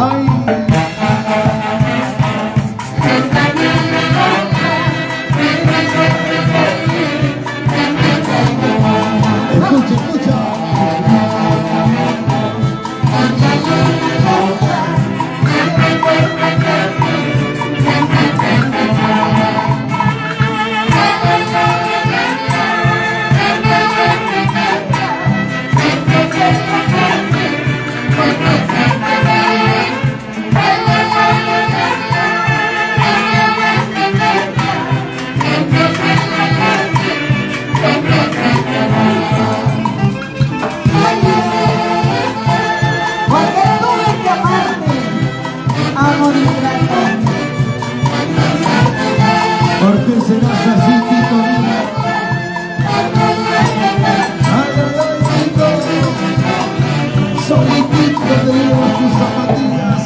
Ay. Escucha, escucha. Porque serás así, Tito. Ay, ay, ay, Tito. Solitito te llevas tus zapatillas.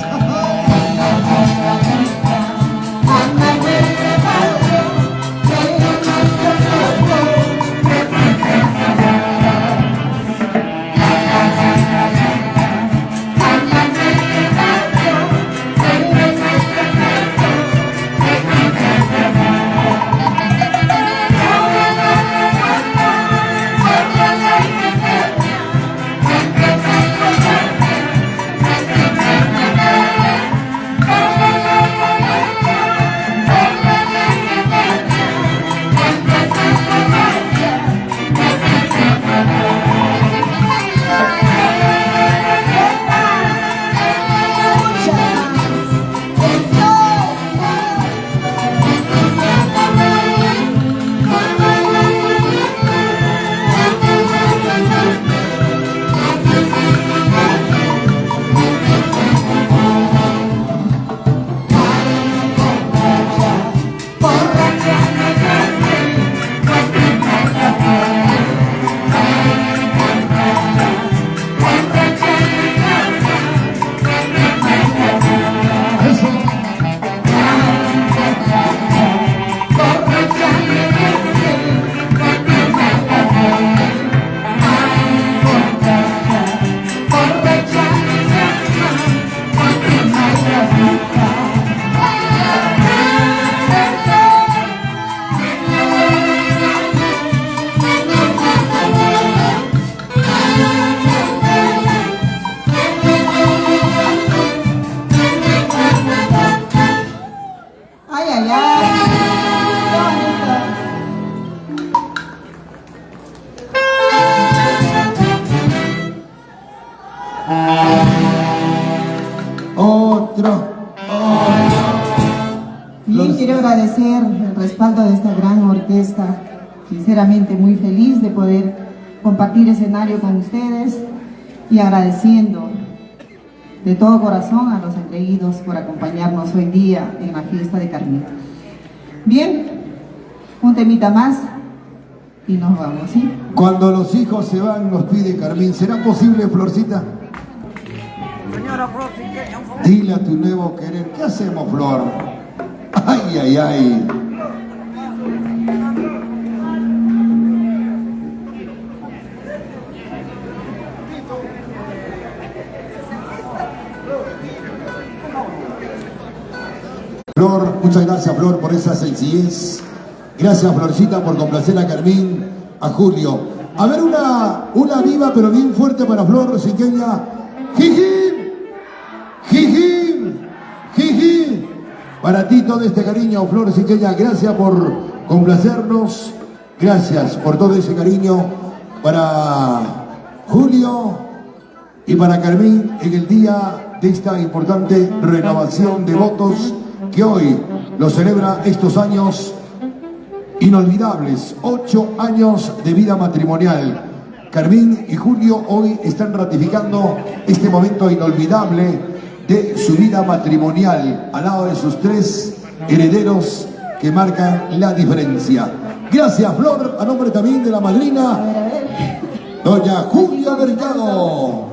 Bien, quiero agradecer el respaldo de esta gran orquesta. Sinceramente muy feliz de poder compartir escenario con ustedes y agradeciendo de todo corazón a los engreídos por acompañarnos hoy día en la fiesta de Carmín. Bien, un temita más y nos vamos, ¿sí? Cuando los hijos se van, nos pide Carmín. ¿Será posible, Florcita? Señora Flor, si quiere, un favor. Dile a tu nuevo querer. ¿Qué hacemos, Flor? Ay, ay, ay. Flor, muchas gracias, Flor, por esa sencillez. Gracias, Florcita, por complacer a Carmín, a Julio. A ver, una viva pero bien fuerte para Flor Siqueña. ¡Jiji! ¡Jiji! ¡Jiji! Para ti todo este cariño, Flor Siqueña. Gracias por complacernos. Gracias por todo ese cariño para Julio y para Carmín en el día de esta importante renovación de votos que hoy lo celebra estos años inolvidables, 8 años de vida matrimonial. Carmín y Julio hoy están ratificando este momento inolvidable de su vida matrimonial al lado de sus 3 herederos que marcan la diferencia. Gracias, Flor, a nombre también de la madrina, doña Julia Mercado.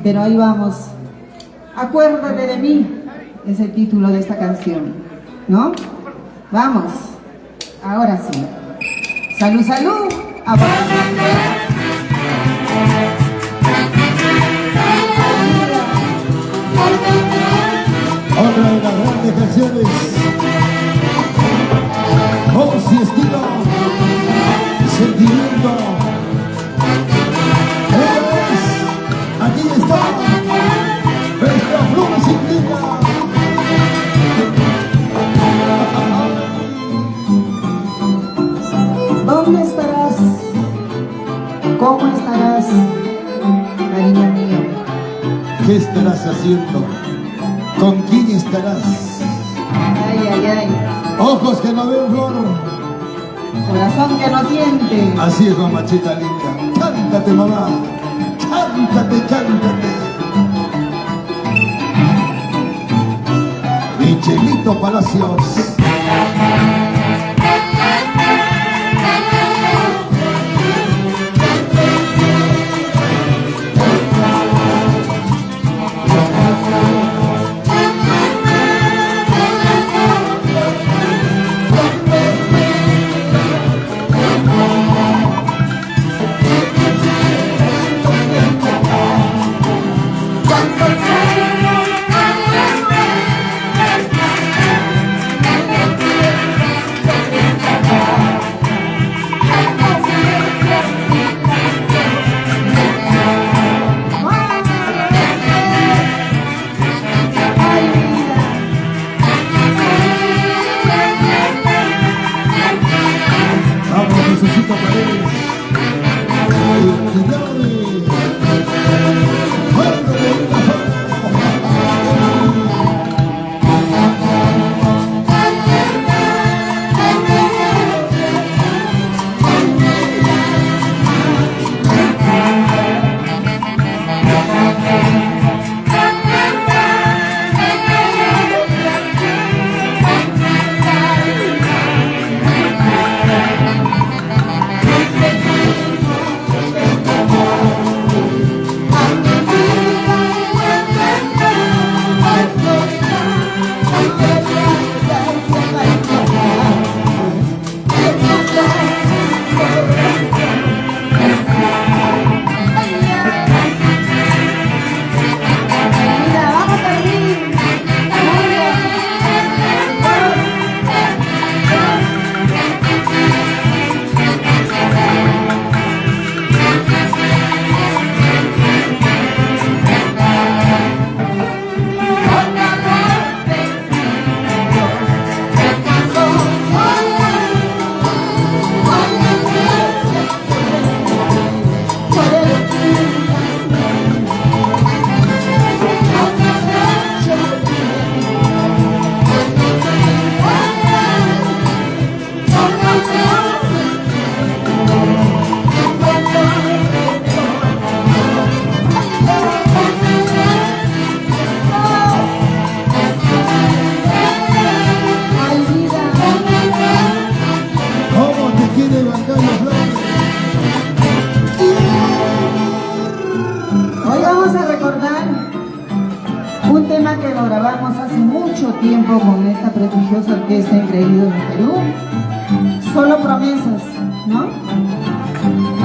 Pero ahí vamos. Acuérdate de mí, es el título de esta canción, ¿no? Vamos, ahora sí. Salud, salud. felicitaciones. Voz y estilo, sentimiento. Aquí está nuestra Flor Cinqueña. ¿Dónde estarás? ¿Cómo estarás, cariño mío? ¿Qué estarás haciendo? ¿Con quién estarás? Ay, ay, ay. Ojos que no ven, Flor. Corazón que no siente. Así es, mamachita linda. Cántate, mamá. Cántate, cántate. Michelito Palacios. Jesucito Paredes. Hoy vamos a recordar un tema que lo grabamos hace mucho tiempo con esta prestigiosa orquesta increíble de Perú. Solo promesas, ¿no?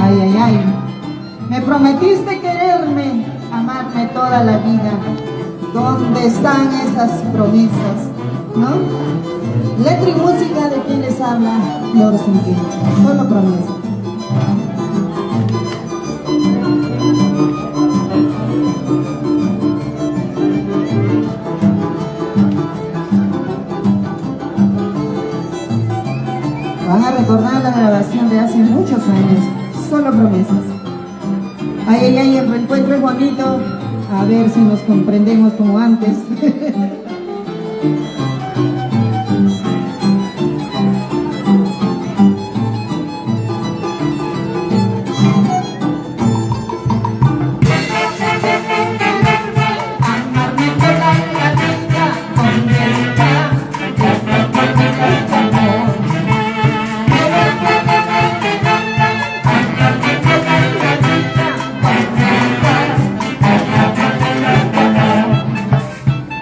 Ay, ay, ay. Me prometiste quererme, amarme toda la vida. ¿Dónde están esas promesas? ¿No? Letra y música de quienes habla Flor Cinqueña. Solo promesas. Van a recordar la grabación de hace muchos años. Solo promesas. Ay, ay, ay, el reencuentro es bonito. A ver si nos comprendemos como antes.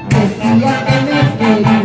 Decía que me quería.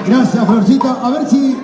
Gracias, Florcita. A ver si